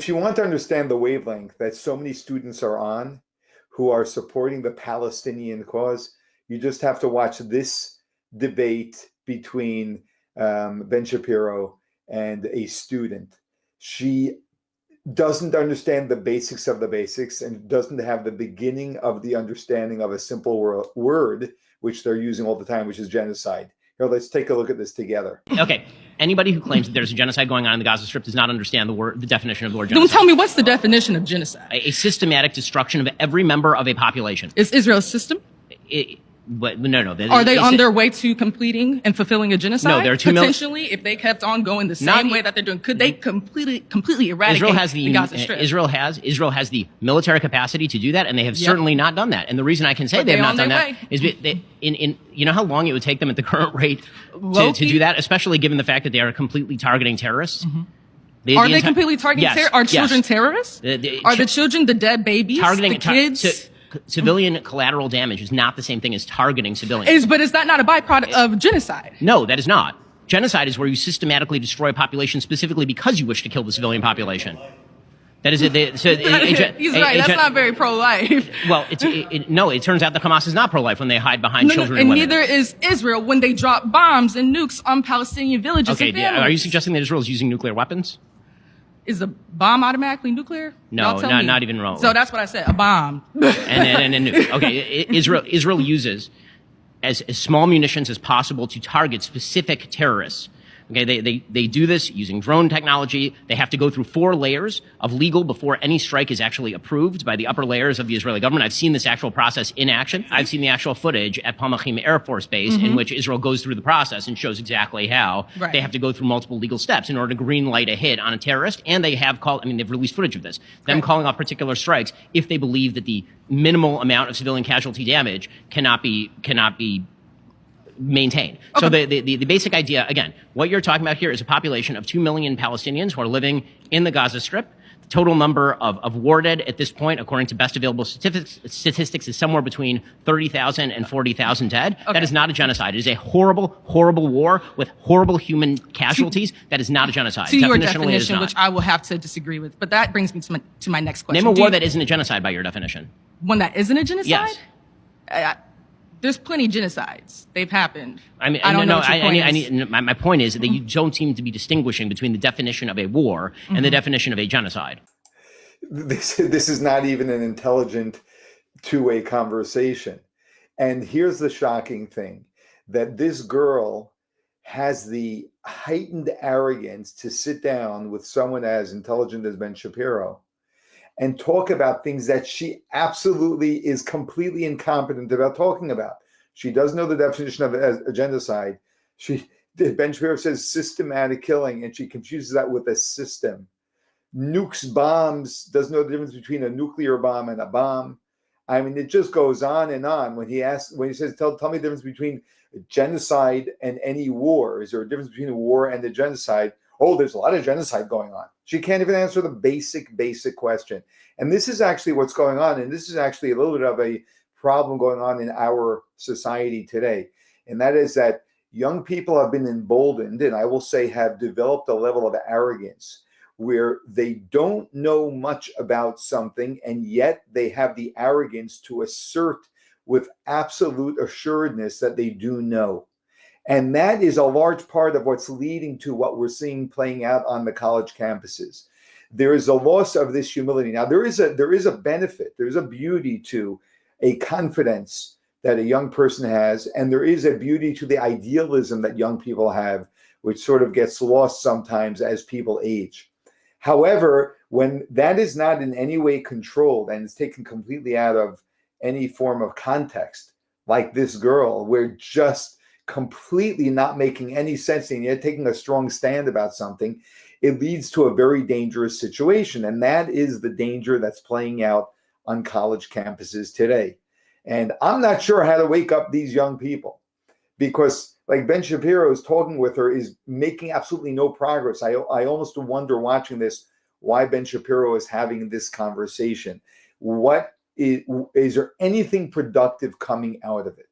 If you want to understand the wavelength that so many students are on who are supporting the Palestinian cause, you just have to watch this debate between Ben Shapiro and a student. She doesn't understand the basics of the basics and doesn't have the beginning of the understanding of a simple word, which they're using all the time, which is genocide. Here, let's take a look at this together. Okay. Anybody who claims that there's a genocide going on in the Gaza Strip does not understand the definition of the word genocide. Don't tell me what's the definition of genocide. A systematic destruction of every member of a population. Is Israel a system? But no. Are they on their way to completing and fulfilling a genocide? No, there are two potentially, if they kept on going the same way that they're doing, could they completely eradicate the Gaza Strip? Israel has the military capacity to do that, and they have certainly not done that. And the reason I can say they have not done that is you know how long it would take them at the current rate to do that, especially given the fact that they are completely targeting terrorists. Mm-hmm. Are they completely targeting terrorists? Are children terrorists? Are the children the dead babies? Targeting the kids? Civilian collateral damage is not the same thing as targeting civilians. But is that not a byproduct of genocide? No, that is not. Genocide is where you systematically destroy a population specifically because you wish to kill the civilian population. That is it. He's right. That's not very pro-life. Well, it turns out that Hamas is not pro-life when they hide behind children and women. And neither is Israel when they drop bombs and nukes on Palestinian villages and families. Are you suggesting that Israel is using nuclear weapons? Is a bomb automatically nuclear? No, not even remotely. So that's what I said, a bomb. and nuke. Okay, Israel uses as small munitions as possible to target specific terrorists. Okay, they do this using drone technology. They have to go through 4 layers of legal before any strike is actually approved by the upper layers of the Israeli government. I've seen this actual process in action. I've seen the actual footage at Palmachim Air Force Base in which Israel goes through the process and shows exactly how they have to go through multiple legal steps in order to green light a hit on a terrorist. And they have they've released footage of this, them calling off particular strikes if they believe that the minimal amount of civilian casualty damage cannot be maintained. Okay. So the basic idea, again, what you're talking about here is a population of 2 million Palestinians who are living in the Gaza Strip. The total number of war dead at this point, according to best available statistics, is somewhere between 30,000 and 40,000 dead. Okay. That is not a genocide. It is a horrible, horrible war with horrible human casualties. That is not a genocide. To your definition, which I will have to disagree with. But that brings me to my next question. Name a war that isn't a genocide by your definition. One that isn't a genocide? Yes. There's plenty of genocides. They've happened. My point is that you don't seem to be distinguishing between the definition of a war and the definition of a genocide. This is not even an intelligent two-way conversation. And here's the shocking thing, that this girl has the heightened arrogance to sit down with someone as intelligent as Ben Shapiro and talk about things that she absolutely is completely incompetent about talking about. She doesn't know the definition of a genocide. Ben Shapiro says systematic killing, and she confuses that with a system. Nukes, bombs, doesn't know the difference between a nuclear bomb and a bomb. I mean, it just goes on and on. When he says, tell me the difference between genocide and any war. Is there a difference between a war and a genocide? Oh, there's a lot of genocide going on. She can't even answer the basic question. And this is actually what's going on. And this is actually a little bit of a problem going on in our society today. And that is that young people have been emboldened, and I will say have developed a level of arrogance where they don't know much about something, and yet they have the arrogance to assert with absolute assuredness that they do know. And that is a large part of what's leading to what we're seeing playing out on the college campuses. There is a loss of this humility. Now, there is a benefit, there's a beauty to a confidence that a young person has, and there is a beauty to the idealism that young people have, which sort of gets lost sometimes as people age. However, when that is not in any way controlled and is taken completely out of any form of context, like this girl, we're just completely not making any sense, and yet taking a strong stand about something, it leads to a very dangerous situation. And that is the danger that's playing out on college campuses today. And I'm not sure how to wake up these young people, because like Ben Shapiro is talking with her is making absolutely no progress. I almost wonder watching this why Ben Shapiro is having this conversation. Is there anything productive coming out of it?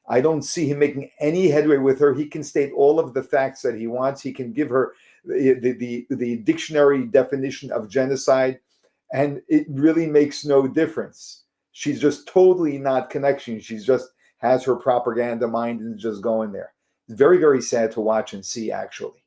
I don't see him making any headway with her. He can state all of the facts that he wants. He can give her the dictionary definition of genocide, and it really makes no difference. She's just totally not connecting. She's just has her propaganda mind and just going there. It's very, very sad to watch and see, actually.